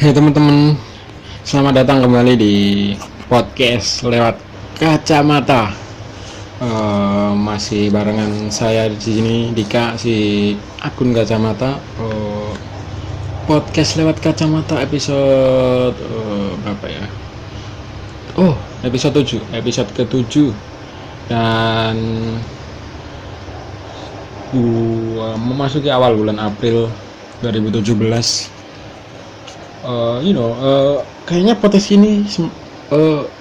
Hai teman-teman, selamat datang kembali di podcast lewat kacamata. Masih barengan saya di sini, Dika, si akun kacamata. Podcast lewat kacamata episode berapa ya? Episode 7, episode ke-7. Dan memasuki awal bulan April 2017. Kayaknya podcast ini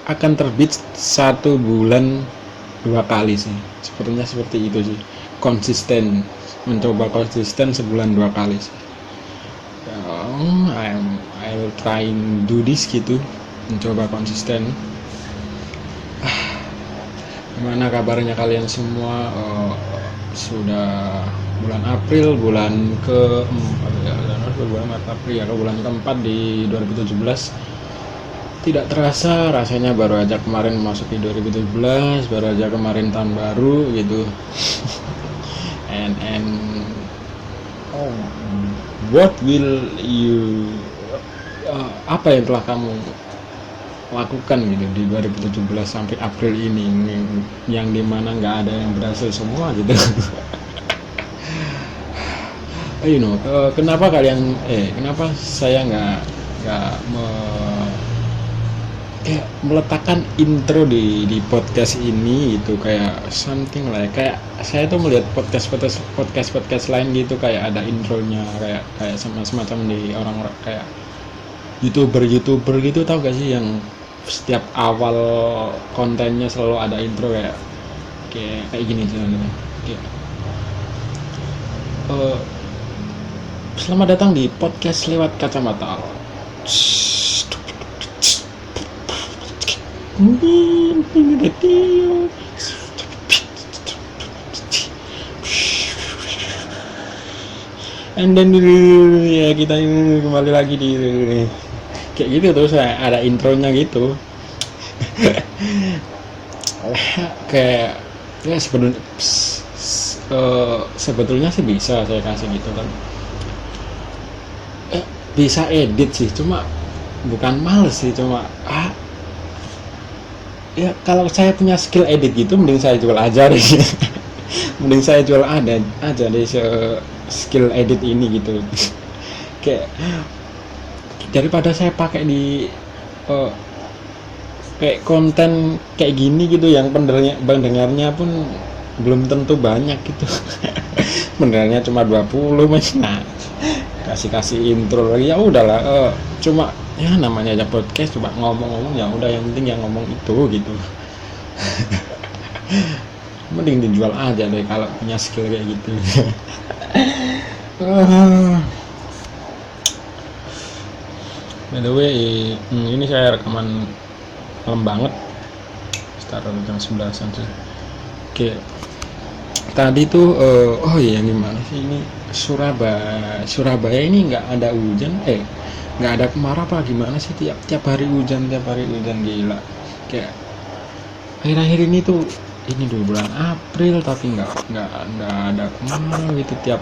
akan terbit 1 bulan 2 kali sih. Sepertinya seperti itu sih. Konsisten, mencoba konsisten sebulan 2 kali sih. I will trying do this gitu, mencoba konsisten. Gimana kabarnya kalian semua? Sudah bulan April, bulan ke-4 ya, bulan April ya, bulan ke-4 di 2017. Tidak terasa, rasanya baru aja kemarin memasuki 2017, baru aja kemarin tahun baru gitu. and what will you apa yang telah kamu lakukan gitu di 2017 sampai April ini, yang dimana nggak ada yang berhasil semua gitu. Kenapa kenapa saya nggak meletakkan intro di podcast ini gitu, kayak something like, kayak saya tuh melihat podcast lain gitu, kayak ada intronya, kayak semacam di orang kayak youtuber gitu, tau gak sih, yang setiap awal kontennya selalu ada intro kayak gini sebenarnya. Selamat datang di podcast lewat kacamata. And then ya kita kembali lagi di kayak gitu, terus ada intronya gitu. Kayak ya sebetulnya sih bisa saya kasih gitu kan, bisa edit sih, cuma bukan males sih, cuma ya kalau saya punya skill edit gitu, mending saya jual aja deh. Mending saya jual aja deh skill edit ini gitu. Kayak daripada saya pakai di kayak konten kayak gini gitu, yang pendengarnya pun belum tentu banyak gitu. Pendengarnya cuma 20 mas. Nah, kasih intro lagi, ya udahlah, cuma ya namanya aja podcast, coba ngomong-ngomong, ya udah, yang penting yang ngomong itu gitu. Mending dijual aja deh kalau punya skill kayak gitu. By the way, ini saya rekaman malam banget, sekitar jam 11-an sih. Oke, tadi tuh gimana sih ini, Surabaya ini nggak ada hujan, nggak ada kemarau apa gimana sih, tiap hari hujan gila. Kayak akhir-akhir ini tuh, ini dulu bulan April tapi nggak ada kemarau gitu. Tiap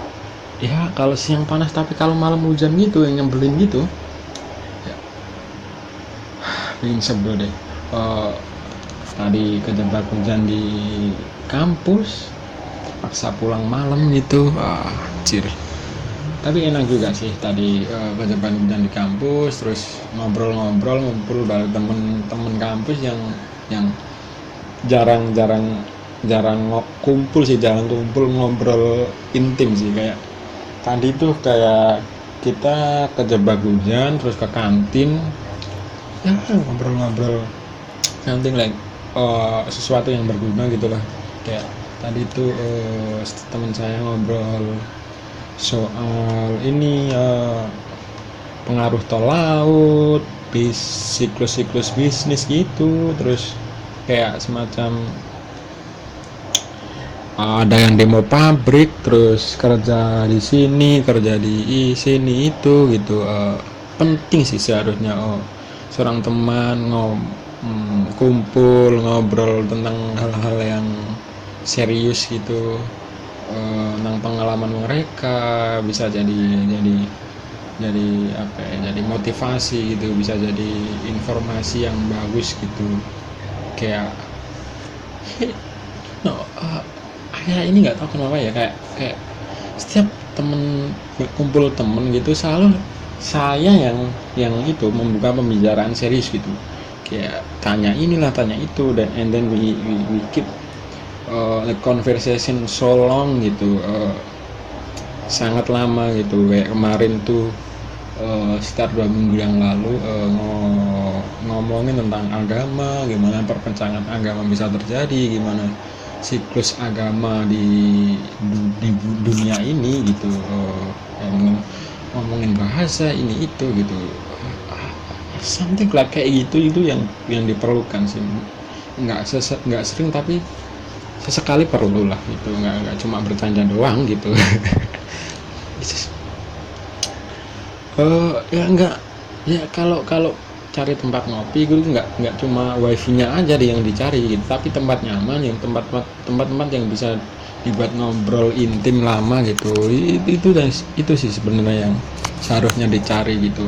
ya kalau siang panas tapi kalau malam hujan gitu, yang nyebelin gitu ya. Bikin sebel deh. Tadi kejebak hujan di kampus, paksa pulang malam gitu, anjir. Tapi enak juga sih tadi, kejebak hujan di kampus, terus ngumpul bareng temen-temen kampus yang jarang kumpul sih, jarang kumpul ngobrol intim sih. Kayak tadi tuh kayak kita kejebak hujan terus ke kantin, ya ngobrol something like sesuatu yang berguna gitulah. Kayak tadi tuh teman saya ngobrol soal ini, pengaruh tol laut, siklus bisnis gitu. Terus kayak semacam ada yang demo pabrik, terus kerja di sini itu gitu. Penting sih seharusnya seorang teman kumpul ngobrol tentang hal-hal yang serius gitu, tentang pengalaman mereka, bisa jadi jadi apa ya, jadi motivasi gitu, bisa jadi informasi yang bagus gitu. Kayak no, kayak ini nggak tahu kenapa ya, kayak kayak setiap temen kumpul temen gitu selalu saya yang itu membuka pembicaraan serius gitu, kayak tanya inilah tanya itu, dan and then we keep the conversation so long gitu, sangat lama gitu. Kayak kemarin tuh sekitar 2 minggu yang lalu ngomongin tentang agama, gimana perpecahan agama bisa terjadi, gimana siklus agama di dunia ini gitu, ngomongin bahasa ini itu gitu, something like kayak gitu. Itu yang diperlukan sih, nggak sering tapi sesekali perlu lah gitu, nggak cuma bercanda doang gitu. Ya enggak, ya kalau kalau cari tempat ngopi gue nggak cuma wifi-nya aja deh yang dicari gitu, tapi tempat nyaman, yang tempat yang bisa dibuat ngobrol intim lama gitu. Itu sih sebenarnya yang seharusnya dicari gitu.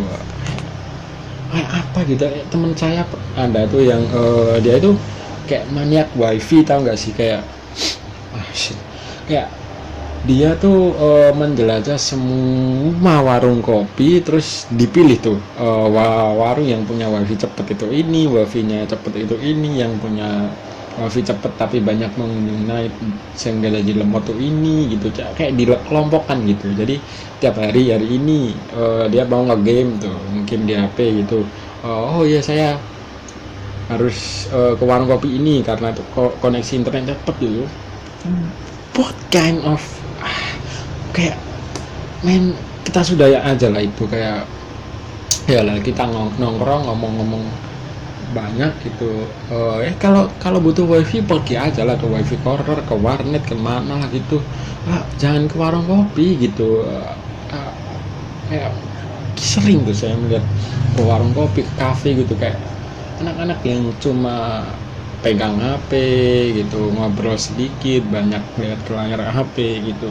Kayak apa gitu, temen saya ada tuh yang dia itu kayak maniak wifi, tahu nggak sih, kayak shit, kayak dia tuh menjelajah semua warung kopi, terus dipilih tuh warung yang punya wifi cepet itu ini, wifi-nya cepet itu ini, yang punya wifi cepet tapi banyak pengunjung naik sehingga jadi lemot tuh ini gitu, kayak dikelompokkan gitu. Jadi tiap hari ini dia mau nge-game tuh mungkin di HP gitu, oh iya saya harus ke warung kopi ini karena tuh koneksi internet cepet gitu. What kind of kayak men, kita sudah ya aja lah itu, kayak ya lah kita nongkrong ngomong-ngomong banyak gitu, kalau butuh wifi pergi aja lah ke wifi corner, ke warnet, kemana lah gitu, jangan ke warung kopi gitu. Kayak sering tuh saya melihat ke warung kopi, ke kafe gitu, kayak anak-anak yang cuma pegang HP gitu, ngobrol sedikit, banyak lihat ke layar HP gitu.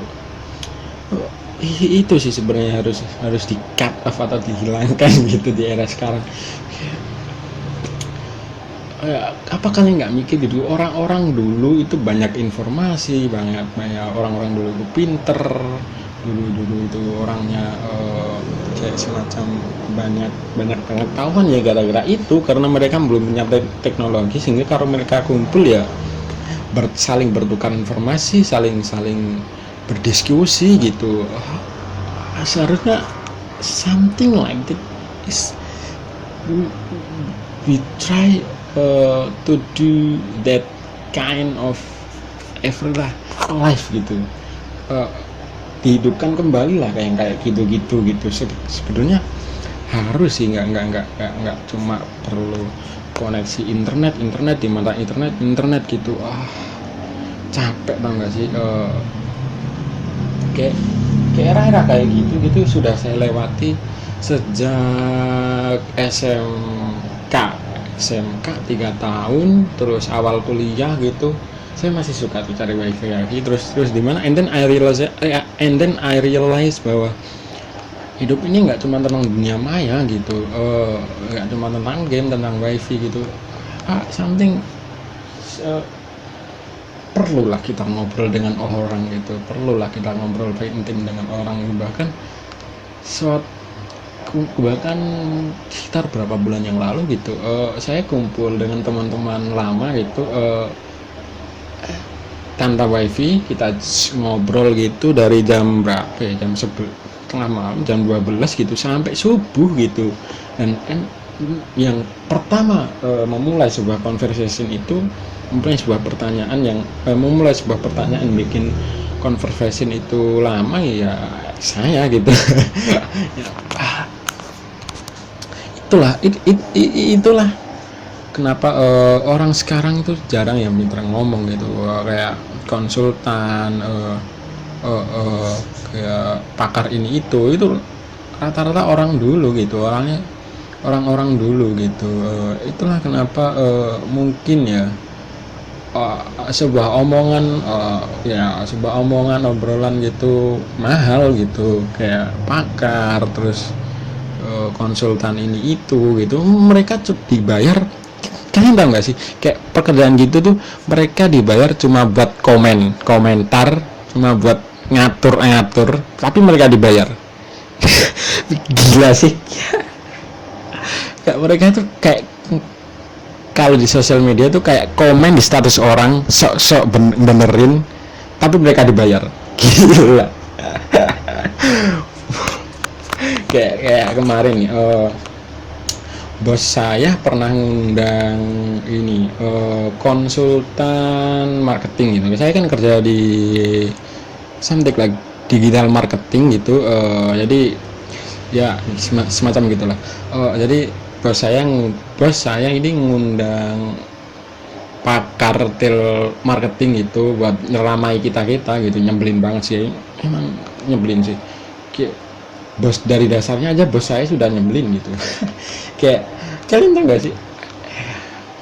Itu sih sebenarnya harus di cut off atau dihilangkan gitu di era sekarang. Apa kalian nggak mikir gitu, orang-orang dulu itu banyak informasi, banyak orang-orang dulu itu pinter, dulu itu orangnya kayak semacam banyak pengetahuan ya, gara-gara itu, karena mereka belum punya teknologi, sehingga kalau mereka kumpul ya saling bertukar informasi, saling berdiskusi gitu. Seharusnya something like that is we try to do that kind of every life gitu, dihidupkan kembali lah kayak gitu. Sebenarnya harus sih, nggak cuma perlu koneksi internet di mata internet gitu. Capek tau nggak sih, kayak era kayak gitu sudah saya lewati sejak SMK 3 tahun, terus awal kuliah gitu. Saya masih suka tuh cari wifi terus di mana, and then I realize bahwa hidup ini nggak cuma tentang dunia maya gitu, nggak cuma tentang game, tentang wifi gitu. Something perlulah kita ngobrol dengan orang gitu, perlulah kita ngobrol intim dengan orang. Bahkan sekitar berapa bulan yang lalu gitu, saya kumpul dengan teman-teman lama gitu, tanpa wifi, kita ngobrol gitu dari jam berapa ya, jam 11:30 malam, jam 12 gitu sampai subuh gitu. Dan yang pertama memulai sebuah conversation itu, memulai sebuah pertanyaan bikin conversation itu lama ya saya gitu. Itulah kenapa orang sekarang itu jarang yang pintar ngomong gitu, kayak konsultan, kayak pakar ini itu rata-rata orang dulu gitu, orang-orang dulu gitu. Itulah kenapa mungkin ya sebuah omongan obrolan gitu mahal gitu, kayak pakar, terus konsultan ini itu gitu, mereka dibayar. Kalian tahu nggak sih, kayak pekerjaan gitu tuh mereka dibayar cuma buat komentar, cuma buat ngatur, tapi mereka dibayar. Gila sih. Kayak mereka tuh kayak kalau di sosial media tuh kayak komen di status orang sok-sok benerin, tapi mereka dibayar. Gila. kayak kemarin nih, bos saya pernah ngundang ini, konsultan marketing gitu. Saya kan kerja di something like digital marketing gitu, jadi ya semacam gitulah. Jadi bos saya ini ngundang pakar marketing itu buat nyeramai kita gitu. Nyebelin banget sih, emang nyebelin sih. Kayak bos dari dasarnya aja bos saya sudah nyebelin gitu. Kayak kalian tahu nggak sih,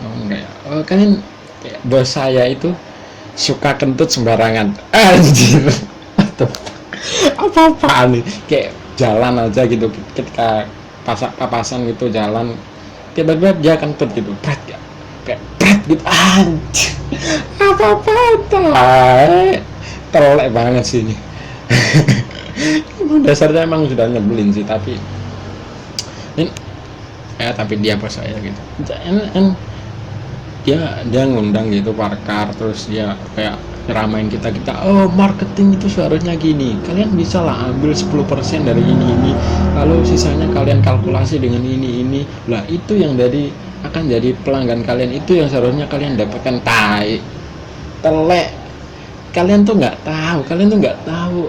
enggak ya, kalian kayak bos saya itu suka kentut sembarangan, anjir. Atau apa-apaan nih, kayak jalan aja gitu, ketika papasan gitu jalan, tiba-tiba dia kentut gitu, pret ya, kayak pret gitu, anjir. Apa-apa telek banget sih ini. Emang dasarnya emang sudah nyebelin sih, tapi ini tapi dia bos saya gitu. Dia ngundang gitu pakar, terus dia kayak nyeramain kita, oh marketing itu seharusnya gini, kalian bisa lah ambil 10% dari ini, lalu sisanya kalian kalkulasi dengan ini lah, itu yang akan jadi pelanggan kalian, itu yang seharusnya kalian dapatkan. Tai, telek. Kalian tuh nggak tahu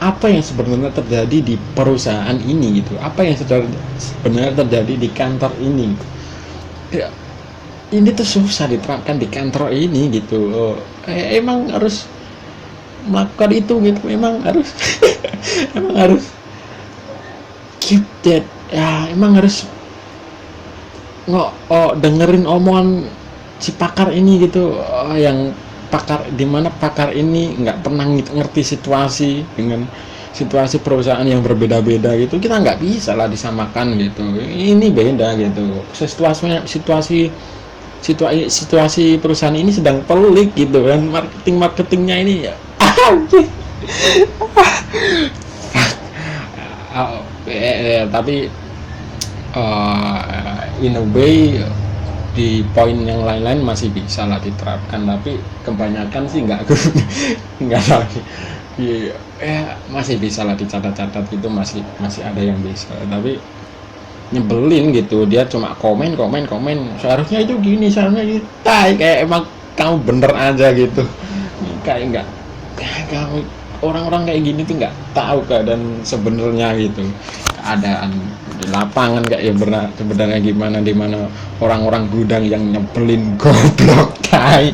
apa yang sebenarnya terjadi di perusahaan ini gitu, apa yang sebenarnya terjadi di kantor ini ya. Ini tuh susah diterapkan di kantor ini gitu. Emang harus melakukan itu gitu, emang harus emang harus keep that ya, emang harus dengerin omongan si pakar ini gitu. Yang pakar, dimana pakar ini nggak pernah ngerti situasi dengan situasi perusahaan yang berbeda-beda gitu, kita nggak bisa lah disamakan gitu. Ini beda gitu, situasi perusahaan ini sedang pelik gitu kan, marketingnya ini ya. Tapi in a way di poin yang lain-lain masih bisa lah diterapkan, tapi kebanyakan sih nggak tahu ya, masih bisa lah dicatat gitu, masih ada yang bisa, tapi nyebelin gitu. Dia cuma komen, seharusnya itu gini, seharusnya gitu. Kayak emang kamu bener aja gitu, kayak nggak, kamu orang-orang kayak gini tuh nggak tahu keadaan sebenarnya gitu, keadaan di lapangan kayak ya sebenarnya gimana, di mana orang-orang gudang yang nyebelin, goblok. Tai.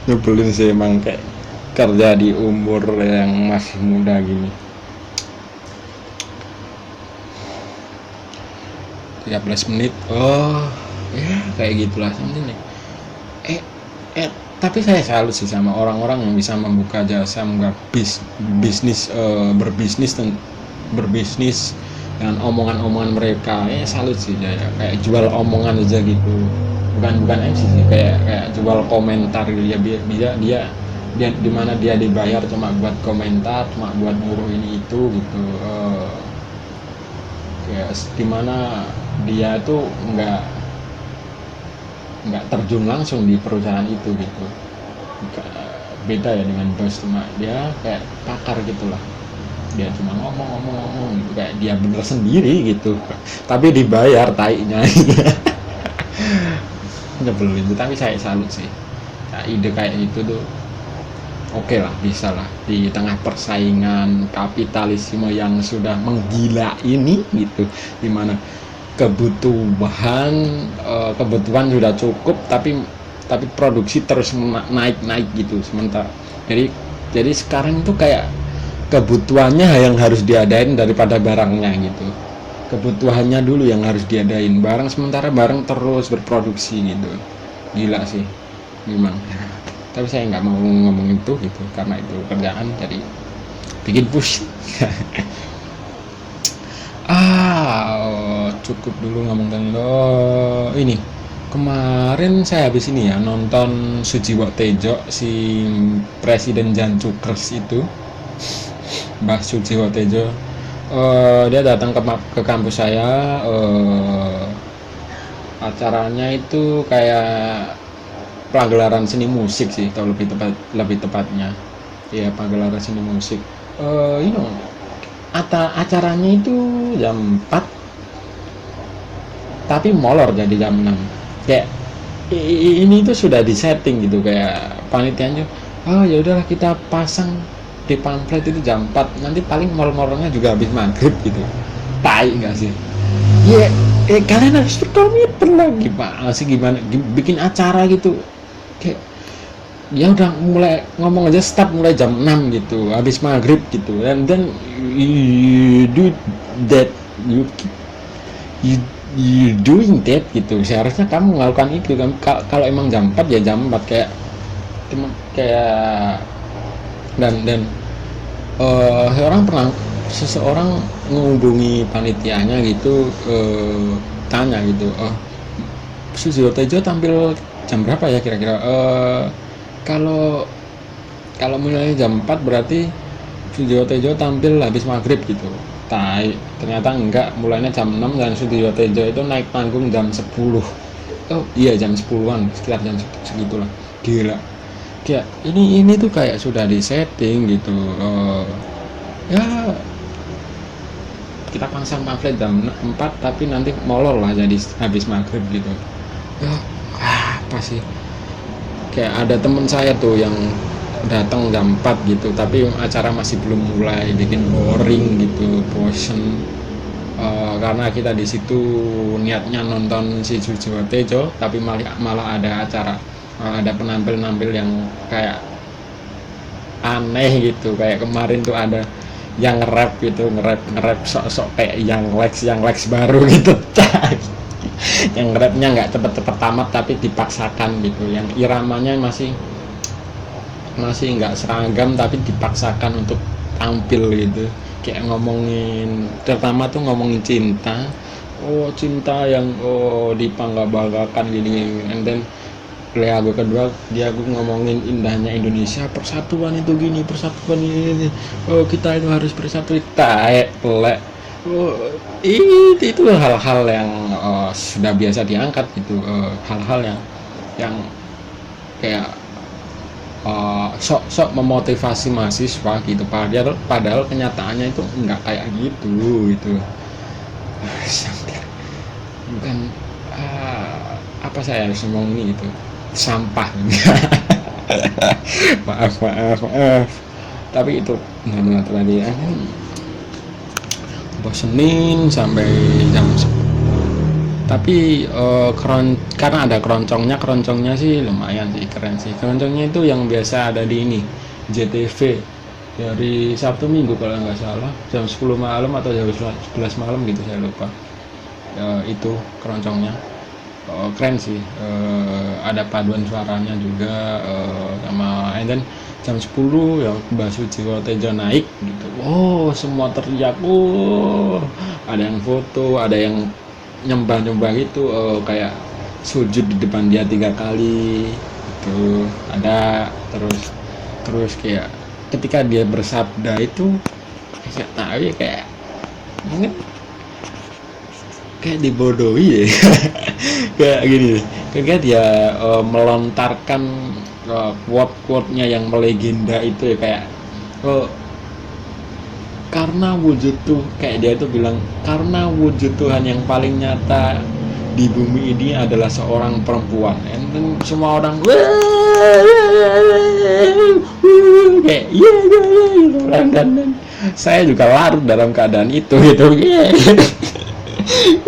Nyebelin sih emang, kayak kerja di umur yang masih muda gini. 13 menit. Ya kayak gitulah something nih. Tapi saya salut sih sama orang-orang yang bisa membuka jasa, berbisnis dengan omongan-omongan mereka. Salut sih ya, kayak jual omongan aja gitu. Bukan MC sih, kayak jual komentar gitu ya. Dia dimana dia dibayar cuma buat komentar, cuma buat nyuruh ini itu gitu. Ya dimana dia tuh nggak terjun langsung di perusahaan itu gitu. Beda ya dengan bos, cuma dia kayak pakar gitulah, dia cuma ngomong gitu, kayak dia bener sendiri gitu, tapi dibayar tainya. Nyebelin, tapi saya salut sih. Nah, ide kayak itu tuh oke lah, bisa lah di tengah persaingan kapitalisme yang sudah menggila ini gitu, dimana kebutuhan sudah cukup, tapi produksi terus naik gitu sementara. Jadi sekarang itu kayak kebutuhannya yang harus diadain daripada barangnya gitu. Kebutuhannya dulu yang harus diadain, sementara barang terus berproduksi gitu. Gila sih memang. tapi saya nggak mau ngomong itu gitu karena itu kerjaan, jadi bikin push. Cukup dulu ngomong tentang ini. Kemarin saya habis ini ya nonton Sujiwo Tejo, si Presiden Jan Cukres itu, Mbah Sujiwo Tejo. Dia datang ke kampus saya. Acaranya itu kayak pagelaran seni musik sih, atau lebih tepatnya ya pagelaran seni musik. You know, acaranya itu jam 4 tapi molor jadi jam 6. Kayak ini tuh sudah disetting gitu, kayak panitianya, oh ya udahlah kita pasang di pamflet itu jam 4, nanti paling molornya juga habis maghrib gitu. Tai nggak sih? Ya, kalian harus berkomitmen lah, gimana bikin acara gitu. Kayak ya udah mulai ngomong aja start mulai jam 6 gitu, habis maghrib gitu, dan you do that, you doing that gitu. Seharusnya kamu melakukan itu kan. Kalau emang jam 4 ya jam 4, kayak dan seseorang menghubungi panitianya gitu, tanya gitu, Sujiwo Tejo tampil jam berapa ya kira-kira? Kalau mulai jam 4 berarti Sujiwo Tejo tampil habis maghrib gitu. Ternyata enggak, mulainya jam 6 dan Sujiwo Tejo itu naik panggung jam 10. Oh iya, jam 10-an, sekitar jam segitulah. Gila. Kayak ini tuh kayak sudah disetting gitu. Ya kita pasang pamflet jam 4 tapi nanti molor lah jadi habis maghrib gitu. Ya apa sih? Kayak ada temen saya tuh yang datang jam 4 gitu, tapi acara masih belum mulai, bikin boring gitu, bosen. Karena kita di situ niatnya nonton si Sujiwo Tejo, tapi malah ada acara, ada penampil yang kayak aneh gitu. Kayak kemarin tuh ada yang nge-rap gitu, nge-rap sok-sok kayak yang Lex baru gitu. Yang rapnya nggak cepet-cepet tamat tapi dipaksakan gitu, yang iramanya masih nggak seragam tapi dipaksakan untuk tampil gitu. Kayak ngomongin, pertama tuh ngomongin cinta, cinta yang dibangga-banggakan gini, and then lagu kedua dia ngomongin indahnya Indonesia, persatuan itu gini, persatuan ini, kita itu harus bersatu. Pelek. Itu hal-hal yang sudah biasa diangkat gitu, hal-hal yang kayak sok memotivasi mahasiswa gitu, padahal kenyataannya itu enggak kayak gitu. Bukan, apa saya harus ngomong ini gitu, sampah. maaf tapi itu benar-benar tadi bosenin sampai jam 10. Tapi karena ada keroncongnya sih lumayan sih, keren sih. Keroncongnya itu yang biasa ada di ini JTV dari Sabtu Minggu kalau nggak salah, jam 10 malam atau jam 11 malam gitu, saya lupa. Itu keroncongnya keren sih. Ada paduan suaranya juga, sama and then jam 10 ya Mbah Sujiwo Tejo naik gitu. Semua teriak. Ada yang foto, ada yang nyembah gitu, kayak sujud di depan dia 3 kali gitu. Ada terus kayak ketika dia bersabda itu nggak tahu ya, kayak mungkin kayak dibodohi ya. Kayak gini, kayak dia melontarkan quote-nya yang melegenda itu ya, kayak karena wujud tuh, kayak dia itu bilang, karena wujud Tuhan yang paling nyata di bumi ini adalah seorang perempuan. Dan semua orang kayak iya gitu. Dan saya juga larut dalam keadaan itu gitu.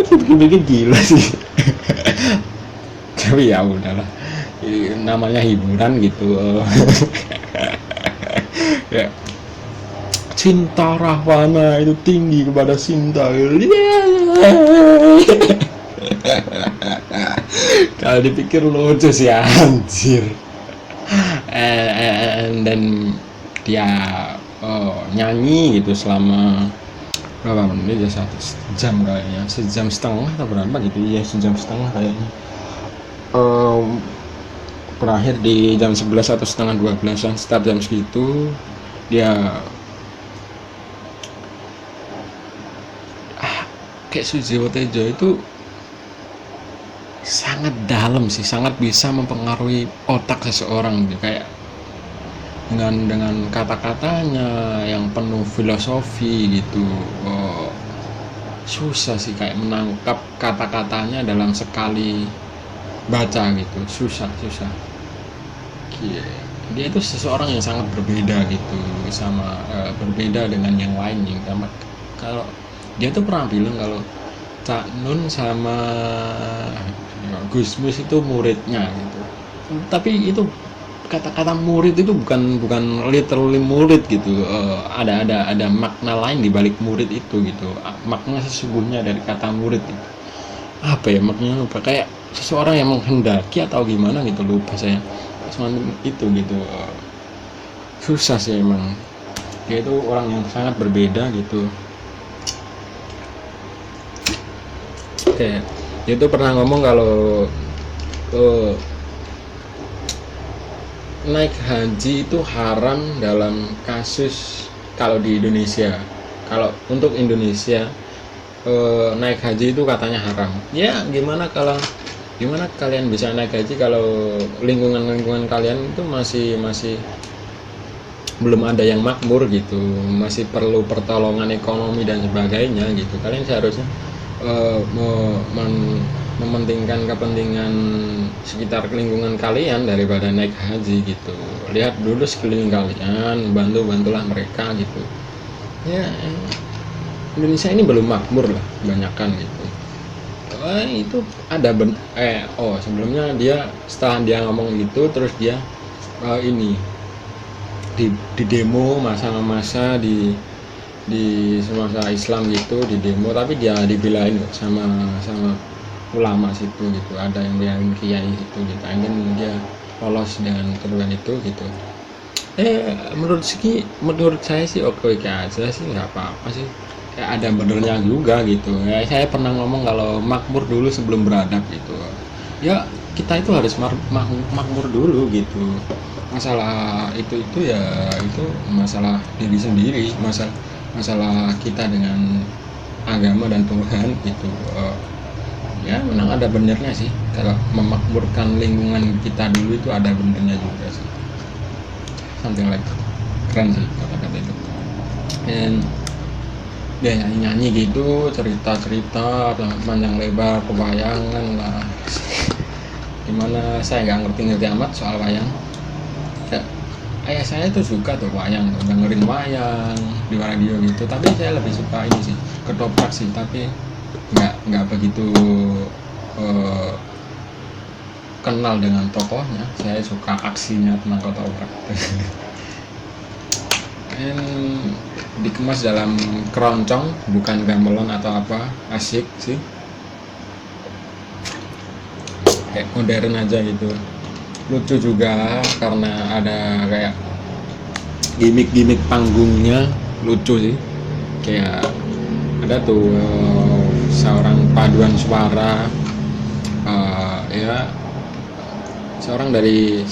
Itu bikin gila sih. Tapi ya udahlah, namanya hiburan gitu. Ya, cinta Rahwana itu tinggi kepada Sinta. Kalau dipikir lucu sih anjir. dan dia nyanyi gitu selama berapa menit ya, 1 jam kayaknya, 1,5 jam atau berapa gitu ya, 1,5 jam kayaknya. Berakhir di jam 11 atau setengah 12an, start jam segitu. Dia kayak Sujiwo Tejo itu sangat dalam sih, sangat bisa mempengaruhi otak seseorang gitu. Kayak dengan kata-katanya yang penuh filosofi gitu. Susah sih kayak menangkap kata-katanya dalam sekali baca gitu, susah. Dia itu seseorang yang sangat berbeda gitu, sama berbeda dengan yang lain yang sama. Kalau dia tuh pernah bilang kalau Cak Nun sama Gus Mus itu muridnya gitu, tapi itu kata-kata murid itu bukan literally murid gitu. Ada makna lain di balik murid itu gitu. Makna sesungguhnya dari kata murid itu apa ya, maknanya apa, kayak seseorang yang menghendaki atau gimana gitu, lupa saya semacam itu gitu. Susah sih emang, dia itu orang yang sangat berbeda gitu. Oke, dia tuh pernah ngomong kalau naik haji itu haram dalam kasus kalau di Indonesia. Kalau untuk Indonesia naik haji itu katanya haram. Ya gimana kalian bisa naik haji kalau lingkungan kalian itu masih belum ada yang makmur gitu, masih perlu pertolongan ekonomi dan sebagainya gitu. Kalian seharusnya mementingkan kepentingan sekitar lingkungan kalian daripada naik haji gitu. Lihat dulu sekeliling kalian, bantulah mereka gitu ya. Indonesia ini belum makmur lah kebanyakan gitu. Itu ada sebelumnya setelah dia ngomong gitu, terus dia ini di demo masa di semasa Islam gitu, di demo, tapi dia dibelain sama ulama situ gitu. Ada yang belain kiai situ gitu, dan dia lolos dengan tuduhan itu gitu. Menurut saya sih oke aja sih, nggak apa-apa sih, kayak ada benernya juga gitu ya. Saya pernah ngomong kalau makmur dulu sebelum beradab gitu ya. Kita itu harus makmur dulu gitu. Masalah itu ya itu masalah diri sendiri, masalah kita dengan agama dan Tuhan gitu. Ya memang ada benernya sih, kalau memakmurkan lingkungan kita dulu itu ada benernya juga sih, something like keren sih kata-kata itu. Dan dia nyanyi gitu, cerita panjang lebar, pewayangan lah. Dimana saya nggak ngerti amat soal wayang. Ayah saya tuh suka tuh wayang, dengerin wayang di radio gitu, tapi saya lebih suka ini sih, ketoprak sih, tapi nggak begitu kenal dengan tokohnya. Saya suka aksinya tentang ketoprak. Dikemas dalam keroncong, bukan gamelan atau apa, asik sih, kayak modern aja gitu. Lucu juga karena ada kayak gimmick panggungnya, lucu sih. Kayak ada tuh seorang paduan suara, ya seorang dari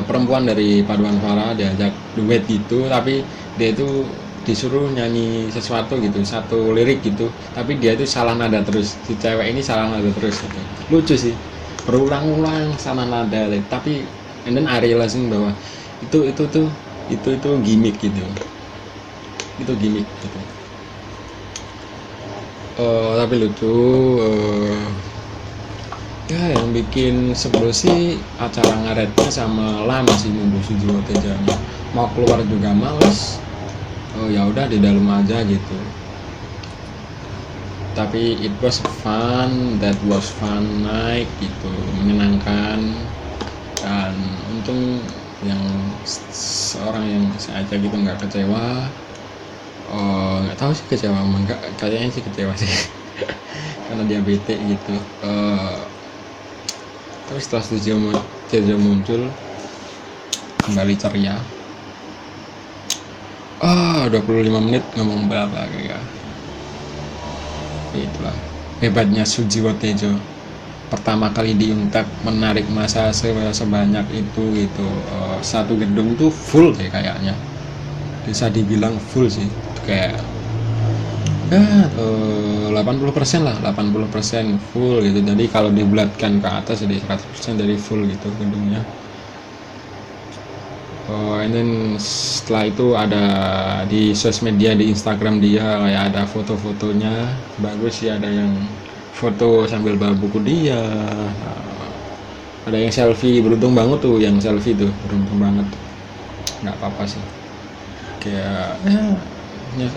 perempuan dari paduan suara diajak duet gitu, tapi dia itu disuruh nyanyi sesuatu gitu, satu lirik gitu, tapi dia itu salah nada terus, si cewek ini salah nada terus gitu. Lucu sih, berulang-ulang salah nada, tapi and then I realizing bahwa itu gimmick gitu, itu gimmick gitu. Tapi lucu. Ya yang bikin sebel sih acara ngaretnya sama lama sih, nunggu Sujiwo Tejanya, mau keluar juga males. Ya udah di dalam aja gitu. Tapi it was fun night gitu, menyenangkan. Dan untung yang seorang yang saya ajak gitu nggak kecewa. Nggak tahu sih kecewa enggak, kayaknya sih kecewa sih karena dia bete gitu. Terus setelah Tejo muncul kembali ceria. 25 menit ngomong balap lagi ya. Itulah hebatnya Sujiwo Tejo, pertama kali diungkap menarik masa sebanyak itu gitu. Satu gedung tuh full kayaknya, bisa dibilang full sih, kayak 80% lah, 80% full gitu. Jadi kalau dibulatkan ke atas jadi 100% dari full gitu gedungnya. And then setelah itu ada di sosial media, di Instagram dia kayak ada foto-fotonya bagus sih, ada yang foto sambil bawa buku dia, ada yang selfie. Beruntung banget tuh yang selfie tuh, beruntung banget, nggak apa-apa sih, kayak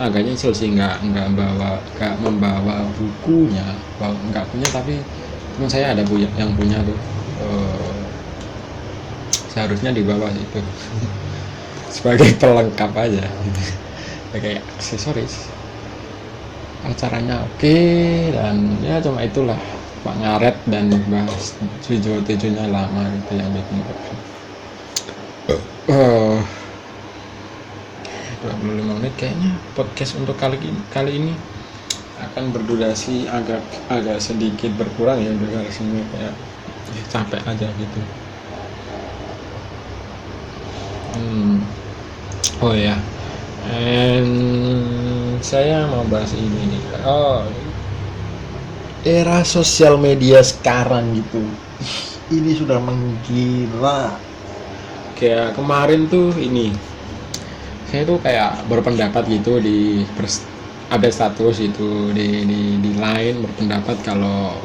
agak nyesel sih nggak membawa bukunya, nggak punya, tapi teman saya ada yang punya tuh. Seharusnya dibawa itu sebagai pelengkap aja gitu. Kayak aksesoris. Acaranya oke, dan ya cuma itulah, Pak Ngaret dan bahas Sujiwo Tejonya lama gitu yang bikin podcast. 25 menit kayaknya podcast untuk kali ini akan berdurasi agak sedikit berkurang ya, durasinya kayak capek aja gitu. Oh ya, saya mau bahas ini nih. Era sosial media sekarang gitu, ini sudah menggila. Kayak kemarin tuh ini, saya tuh kayak berpendapat gitu di update status itu di line, berpendapat kalau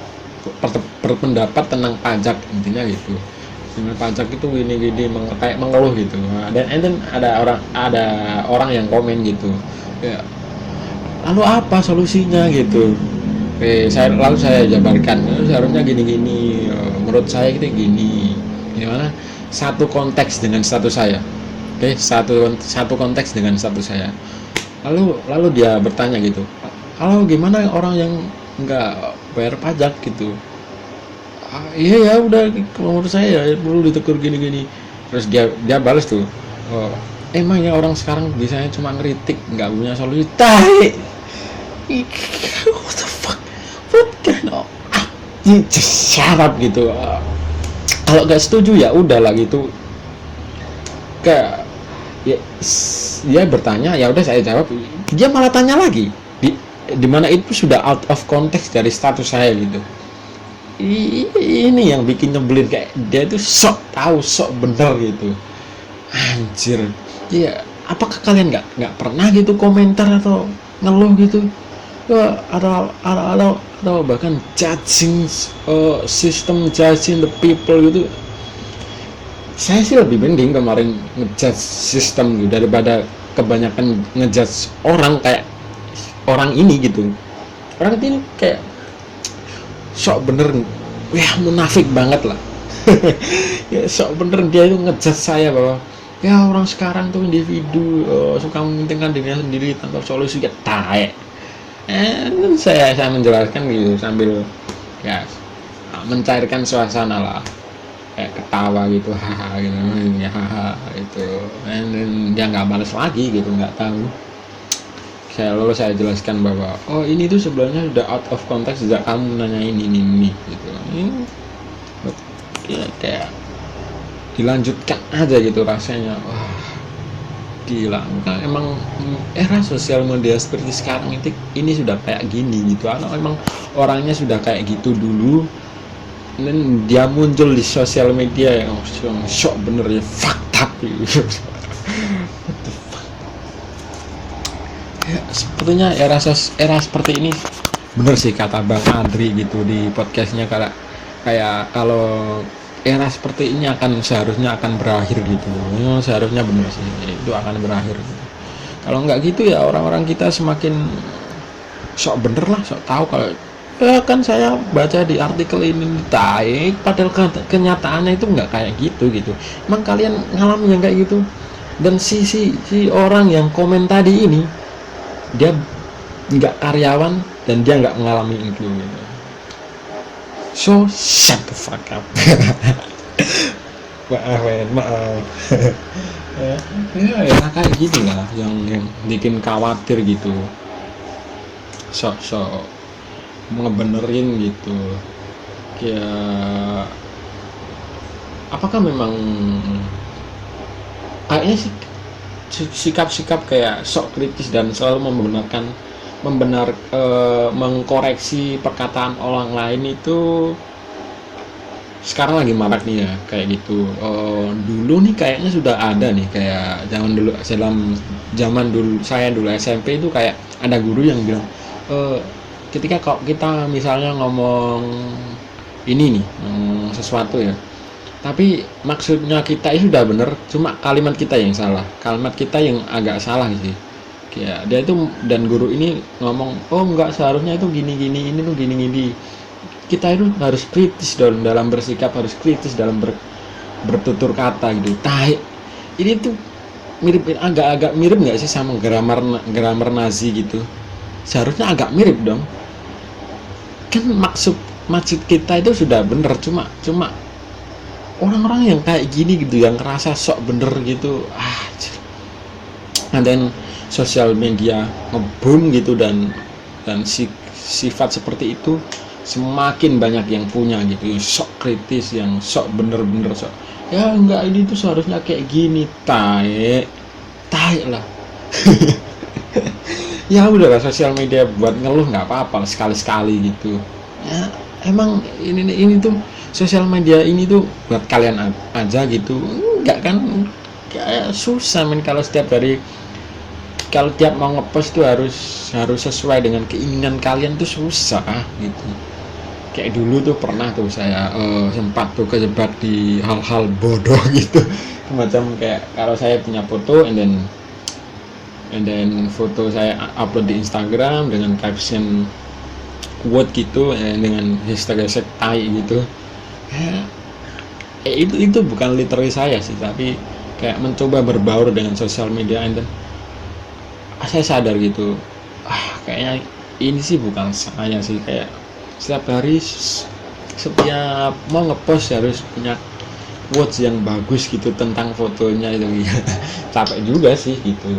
berpendapat tentang pajak, intinya gitu. Pajak itu gini kayak mengeluh gitu, dan ada orang yang komen gitu ya, lalu apa solusinya gitu. Lalu saya jabarkan, seharusnya gini, menurut saya gitu gini, gimana, satu konteks dengan status saya. Satu konteks dengan status saya. Lalu dia bertanya gitu, kalau gimana orang yang nggak bayar pajak gitu. Iya ya udah, menurut saya ya perlu ditegur gini. Terus dia balas tuh, emangnya orang sekarang biasanya cuma ngeritik, nggak punya solusi. Tai, what the fuck, what kind of just shut up gitu. Kalau nggak setuju ya udahlah gitu. Kayak ya, dia bertanya, ya udah saya jawab. Dia malah tanya lagi, di mana itu sudah out of context dari status saya gitu. Ini yang bikin nyebelin, kayak dia tuh sok tahu, sok bener gitu. Anjir. Iya, apakah kalian nggak pernah gitu komentar atau ngeluh gitu? Ada bahkan judging system, judging the people gitu. Saya sih lebih mending kemarin ngejudge sistem gitu daripada kebanyakan ngejudge orang, kayak orang ini gitu. Orang ini kayak sok bener, munafik banget lah. Ya sok bener dia itu ngejudge saya bahwa ya orang sekarang tuh individu, suka mementingkan dirinya sendiri tanpa solusi, ya taek. Saya menjelaskan gitu sambil ya mencairkan suasana lah, kayak ketawa gitu, haha gitu, ya haha itu. Dan dia nggak balas lagi gitu, nggak tahu. Lalu saya jelaskan bahwa ini tuh sebenarnya udah out of context sejak kamu nanyain ini gitu. Ini ya kayak dilanjutkan aja gitu rasanya. Wah, gila. Emang era sosial media seperti sekarang ini sudah kayak gini gitu. Emang orangnya sudah kayak gitu dulu, dan dia muncul di sosial media yang shock bener ya, fucked up gitu. Ya, sepertinya era seperti ini, bener sih kata Bang Andri gitu di podcastnya, kayak kalau era seperti ini seharusnya akan berakhir gitu. Ya, seharusnya bener sih itu akan berakhir gitu. Kalau nggak gitu ya orang-orang kita semakin sok bener lah, sok tahu. Kalau ya kan saya baca di artikel ini baik, padahal kenyataannya itu nggak kayak gitu. Emang kalian ngalamin yang kayak gitu? Dan si orang yang komen tadi ini, dia nggak karyawan dan dia nggak mengalami itu gitu. So shut the fuck up. maaf men, maaf. Ya, ya kayak gitu lah yang bikin khawatir gitu, sok-sok ngebenerin gitu. Kayak apakah memang kayaknya sih sikap-sikap kayak sok kritis dan selalu mengkoreksi perkataan orang lain itu sekarang lagi marak nih ya kayak gitu. Dulu nih kayaknya sudah ada nih, kayak zaman dulu saya dulu SMP itu kayak ada guru yang bilang, ketika kalau kita misalnya ngomong ini nih, sesuatu ya, tapi maksudnya kita itu udah bener, cuma kalimat kita yang salah, kalimat kita yang agak salah sih. Kayak dia itu, dan guru ini ngomong, oh enggak, seharusnya itu gini gini, ini tuh gini gini. Kita itu harus kritis dalam bersikap, harus kritis dalam bertutur kata gitu. Ini tuh agak-agak mirip nggak sih sama grammar Nazi gitu? Seharusnya agak mirip dong. Kan maksud kita itu sudah bener, cuma orang-orang yang kayak gini gitu, yang ngerasa sok bener gitu, and then sosial media ngeboom gitu, dan sifat seperti itu semakin banyak yang punya gitu, yang sok kritis, yang sok bener-bener sok, ya enggak, ini tuh seharusnya kayak gini, tae lah. Ya udahlah, sosial media buat ngeluh nggak apa-apa sekali-sekali gitu ya. Emang ini tuh sosial media ini tuh buat kalian aja gitu, enggak kan? Kayak susah men kalau setiap hari, kalau tiap mau ngepost tuh harus sesuai dengan keinginan kalian, tuh susah gitu. Kayak dulu tuh pernah tuh saya sempat tuh kejebak di hal-hal bodoh gitu, semacam kayak kalau saya punya foto, and then foto saya upload di Instagram dengan caption quote gitu, dengan hashtag tai gitu. Itu bukan literally saya sih, tapi kayak mencoba berbaur dengan sosial media, and then saya sadar gitu, kayaknya ini sih bukan saya sih. Kayak setiap hari, setiap mau ngepost harus punya quotes yang bagus gitu tentang fotonya itu. Capek juga sih gitu.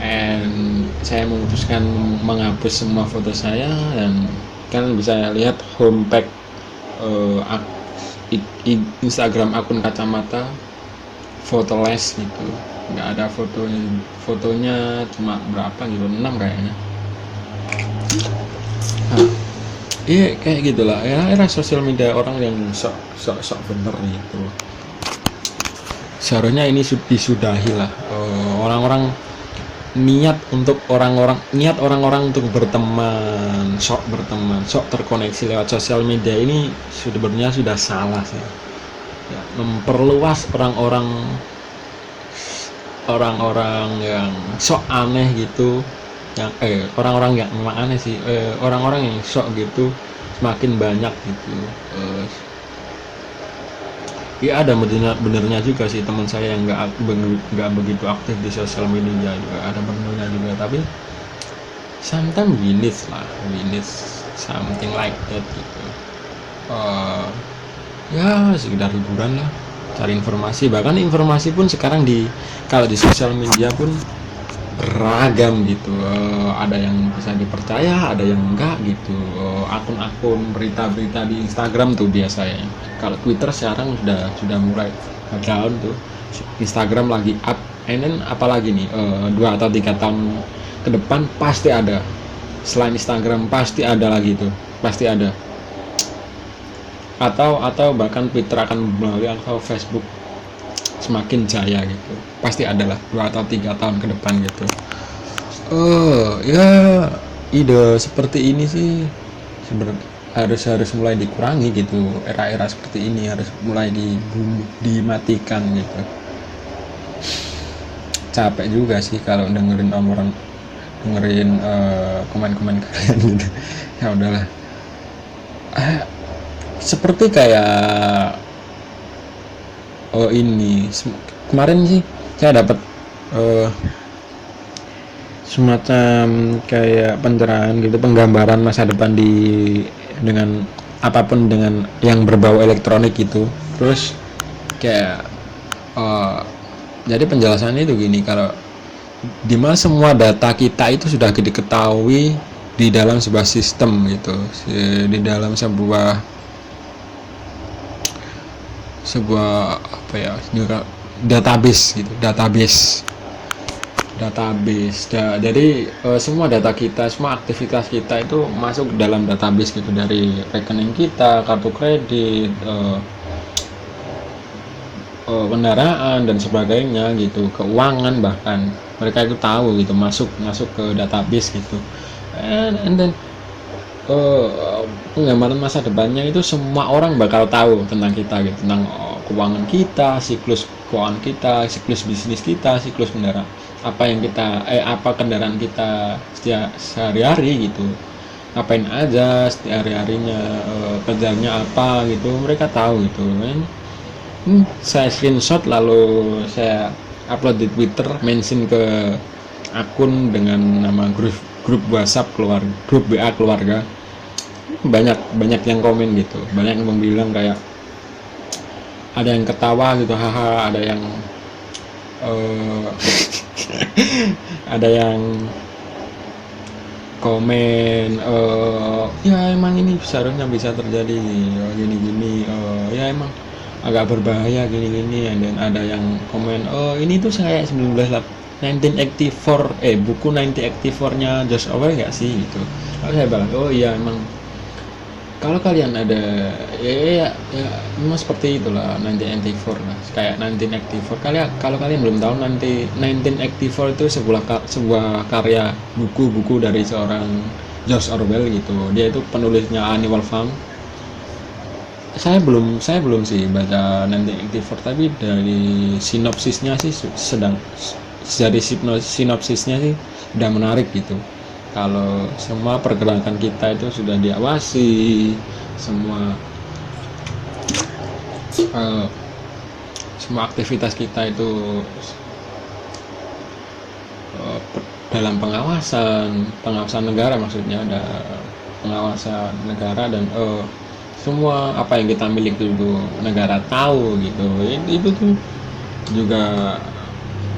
And saya memutuskan menghapus semua foto saya, dan kalian bisa lihat homepage Instagram akun kacamata photoless gitu, nggak ada fotonya cuma berapa gitu, 6 kayaknya. Iya kayak gitulah ya, era sosial media orang yang sok bener gitu. Seharusnya ini disudahi lah. Orang-orang niat orang-orang untuk berteman, sok terkoneksi lewat sosial media ini sebenarnya sudah salah sih ya. Memperluas orang-orang yang sok aneh gitu, yang orang-orang yang memang aneh sih, orang-orang yang sok gitu semakin banyak gitu. Ya ada benernya juga sih, teman saya yang nggak begitu aktif di sosial media juga ada benernya juga, tapi sometimes we need something like that gitu. Ya sekedar hiburan lah, cari informasi. Bahkan informasi pun sekarang kalau di sosial media pun beragam gitu. Ada yang bisa dipercaya, ada yang enggak gitu. Akun-akun berita-berita di Instagram tuh biasanya. Kalau Twitter sekarang sudah mulai down tuh. Instagram lagi up, and then apalagi nih 2 atau 3 tahun ke depan pasti ada. Selain Instagram pasti ada lagi tuh, pasti ada. Atau bahkan Twitter akan melalui, atau Facebook semakin jaya gitu, pasti adalah 2 atau 3 tahun ke depan gitu. Ya ide seperti ini sih sebenarnya harus mulai dikurangi gitu. Era-era seperti ini harus mulai dimatikan gitu. Capek juga sih kalau dengerin komen-komen kalian gitu. Ya udahlah, seperti kayak ini kemarin sih saya dapat semacam kayak pencerahan gitu, penggambaran masa depan dengan apapun dengan yang berbau elektronik gitu. Terus kayak jadi penjelasannya itu gini, kalau dimana semua data kita itu sudah diketahui di dalam sebuah sistem gitu, di dalam sebuah apa ya, database gitu, jadi semua data kita, semua aktivitas kita itu masuk dalam database gitu, dari rekening kita, kartu kredit, kendaraan dan sebagainya gitu, keuangan bahkan mereka itu tahu gitu, masuk ke database gitu. And then penggambaran masa depannya itu semua orang bakal tahu tentang kita gitu, tentang keuangan kita, siklus keuangan kita, siklus bisnis kita, siklus kendaraan, apa yang kita apa kendaraan kita sehari-hari gitu, ngapain aja sehari-harinya, kerjanya apa gitu, mereka tahu gitu kan. Saya screenshot lalu saya upload di Twitter, mention ke akun dengan nama grup WhatsApp keluarga, grup WA keluarga. Banyak yang komen gitu, banyak yang bilang kayak, ada yang ketawa gitu, haha, ada yang ada yang komen, ya emang ini seharusnya bisa terjadi gini-gini, ya emang agak berbahaya gini-gini. Dan ada yang komen, ini tuh kayak 1984 buku 1984 nya George Orwell nggak sih gitu. Lalu saya bilang, oh iya emang kalau kalian ada ya memang seperti itulah 1984 lah, kayak 1984. Kalau kalian belum tahu, nanti 1984 itu sebuah karya buku dari seorang George Orwell gitu. Dia itu penulisnya Animal Farm. Saya belum sih baca 1984, tapi dari sinopsisnya sih sinopsisnya sih udah menarik gitu. Kalau semua pergerakan kita itu sudah diawasi, semua aktivitas kita itu dalam pengawasan negara, maksudnya ada pengawasan negara, dan semua apa yang kita miliki itu negara tahu gitu. Itu tuh juga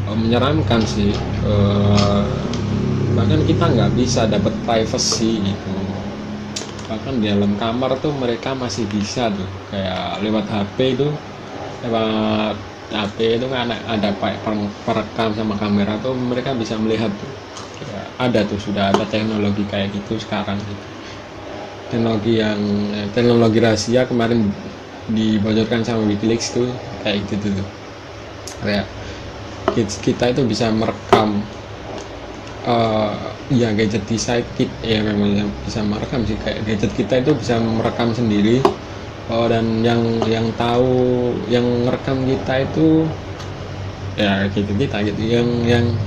menyeramkan sih. Bahkan kita nggak bisa dapat privacy gitu, bahkan di dalam kamar tuh mereka masih bisa tuh, kayak lewat HP kan ada perekam sama kamera tuh, mereka bisa melihat tuh. Ada tuh, sudah ada teknologi kayak gitu sekarang gitu. Teknologi rahasia kemarin dibocorkan sama WikiLeaks tuh, kayak gitu tuh, kayak kita itu bisa merekam gadget di sidekit, ya memang bisa merekam sih, kayak gadget kita itu bisa merekam sendiri, dan yang tahu, yang merekam kita itu ya gitu, kita gitu,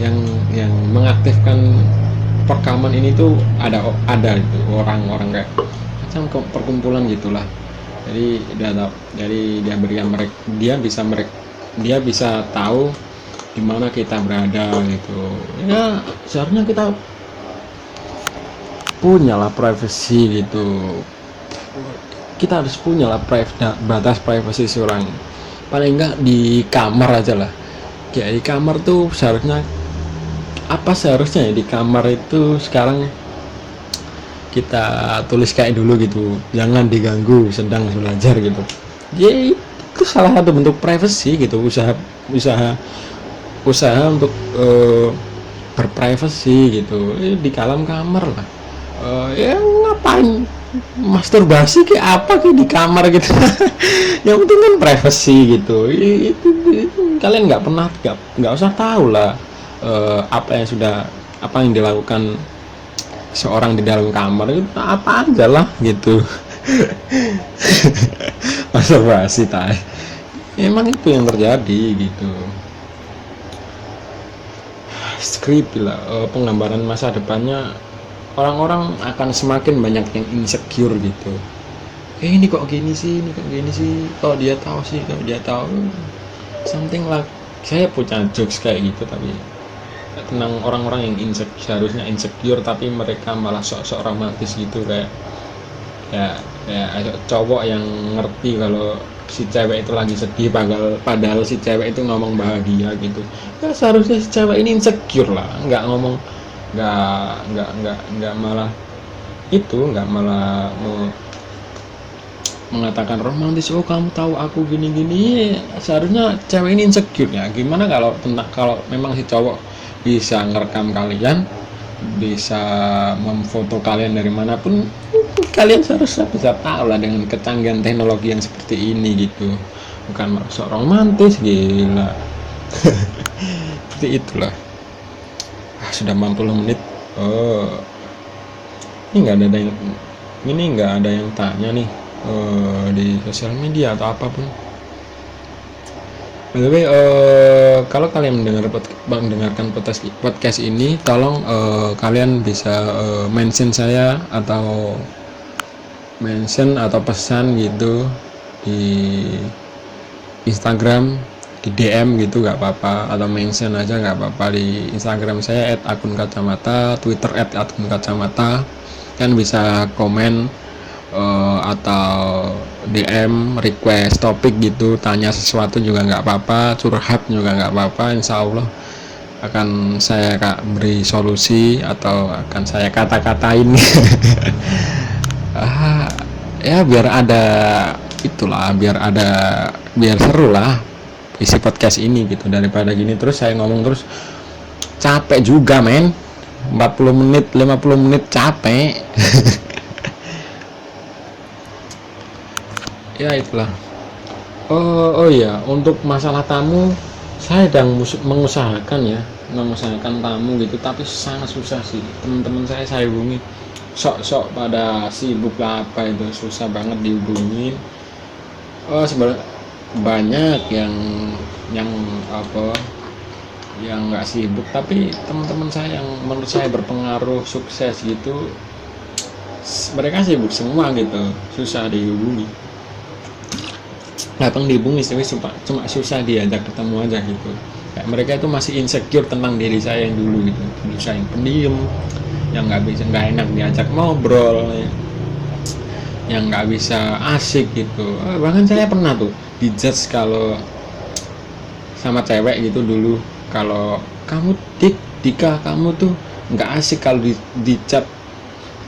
yang mengaktifkan perekaman ini tuh ada itu orang-orang kayak macam perkumpulan gitulah. Jadi dia bisa tahu di mana kita berada gitu. Ya seharusnya kita punyalah privacy gitu. Kita harus punyalah batas privacy seorang. Paling enggak di kamar aja lah. Ya di kamar tuh seharusnya ya di kamar itu sekarang kita tulis kayak dulu gitu, jangan diganggu sedang belajar gitu. Ya itu salah satu bentuk privacy gitu, usaha untuk berprivasi gitu, di dalam kamar lah. Ya ngapain masturbasi kayak apa kayak di kamar gitu. Yang penting kan privasi gitu. Itu kalian nggak usah tahu lah apa yang dilakukan seorang di dalam kamar itu, apa aja lah gitu. Masturbasi emang itu yang terjadi gitu. Skrip lah, penggambaran masa depannya, orang-orang akan semakin banyak yang insecure gitu. Ini kok gini sih, kok dia tahu something like, saya punya jokes kayak gitu, tapi tentang orang-orang yang seharusnya insecure tapi mereka malah sok-sok romantis gitu, kayak cowok yang ngerti kalau si cewek itu lagi sedih, padahal si cewek itu ngomong bahagia gitu. Ya seharusnya si cewek ini insecure lah, nggak ngomong, nggak malah nggak malah mengatakan romantis. Oh kamu tahu aku gini gini. Seharusnya cewek ini insecure ya. Gimana kalau memang si cowok bisa ngerekam kalian, bisa memfoto kalian dari manapun, kalian seharusnya bisa tahu lah dengan kecanggihan teknologi yang seperti ini gitu. Bukan merasa romantis, gila. Seperti itulah. Sudah 40 menit. Oh, ini nggak ada yang tanya nih di sosial media atau apapun. By the way, kalau kalian mendengarkan podcast ini, tolong kalian bisa mention saya atau pesan gitu di Instagram, di DM gitu nggak apa-apa, atau mention aja nggak apa-apa di Instagram saya @akun_kacamata, Twitter @akun_kacamata. Kan bisa komen atau DM request topik gitu, tanya sesuatu juga nggak apa-apa, curhat juga nggak apa-apa. Insya Allah akan saya beri solusi atau akan saya kata-katain. Ya biar ada itulah, biar seru lah isi podcast ini gitu, daripada gini terus saya ngomong terus capek juga men. 40 menit 50 menit capek. Ya itulah. Oh iya, untuk masalah tamu saya sedang mengusahakan tamu gitu, tapi sangat susah sih. Teman-teman saya hubungi sok pada sibuk lah apa itu, susah banget dihubungin. Sebenarnya banyak yang apa yang nggak sibuk, tapi teman-teman saya yang menurut saya berpengaruh sukses gitu, mereka sibuk semua gitu, susah dihubungi. Datang dihubungi cuma susah diajak ketemu aja gitu. Kayak mereka itu masih insecure tentang diri saya yang dulu gitu. Dulu saya yang pendiam, yang nggak enak diajak ngobrol, yang nggak bisa asik gitu. Bahkan saya pernah tuh dijudge kalau sama cewek gitu dulu, kalau kamu Dika kamu tuh nggak asik kalau di chat,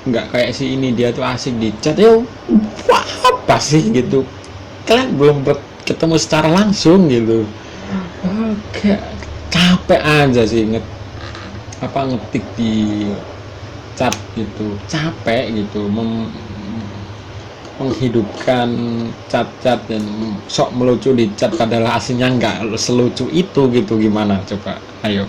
nggak kayak si ini, dia tuh asik di chat. Ya apa sih gitu, kalian belum ketemu secara langsung gitu. Oke, capek aja sih ngetik di chat gitu, capek gitu menghidupkan chat dan sok melucu di chat, padahal aslinya nggak selucu itu gitu. Gimana coba, ayo.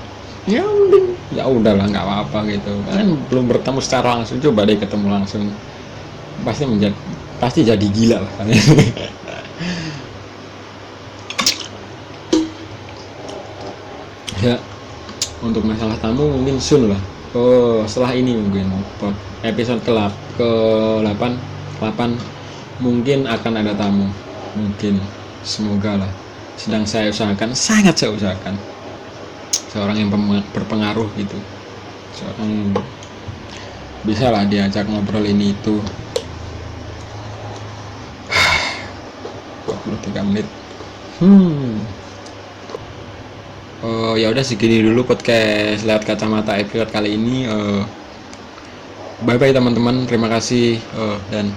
Ya udahlah, nggak apa-apa gitu kan, belum bertemu secara langsung, coba deh ketemu langsung, pasti jadi gila lah kan. Ya, untuk masalah tamu mungkin soon lah. Setelah ini mungkin episode ke-8 mungkin akan ada tamu. Mungkin, semoga lah. Sedang saya usahakan, sangat saya usahakan. Seorang yang berpengaruh gitu. Seorang yang bisa lah diajak ngobrol ini itu. 23 menit. Ya udah segini dulu podcast lewat kacamata episode kali ini. Bye bye teman-teman, terima kasih dan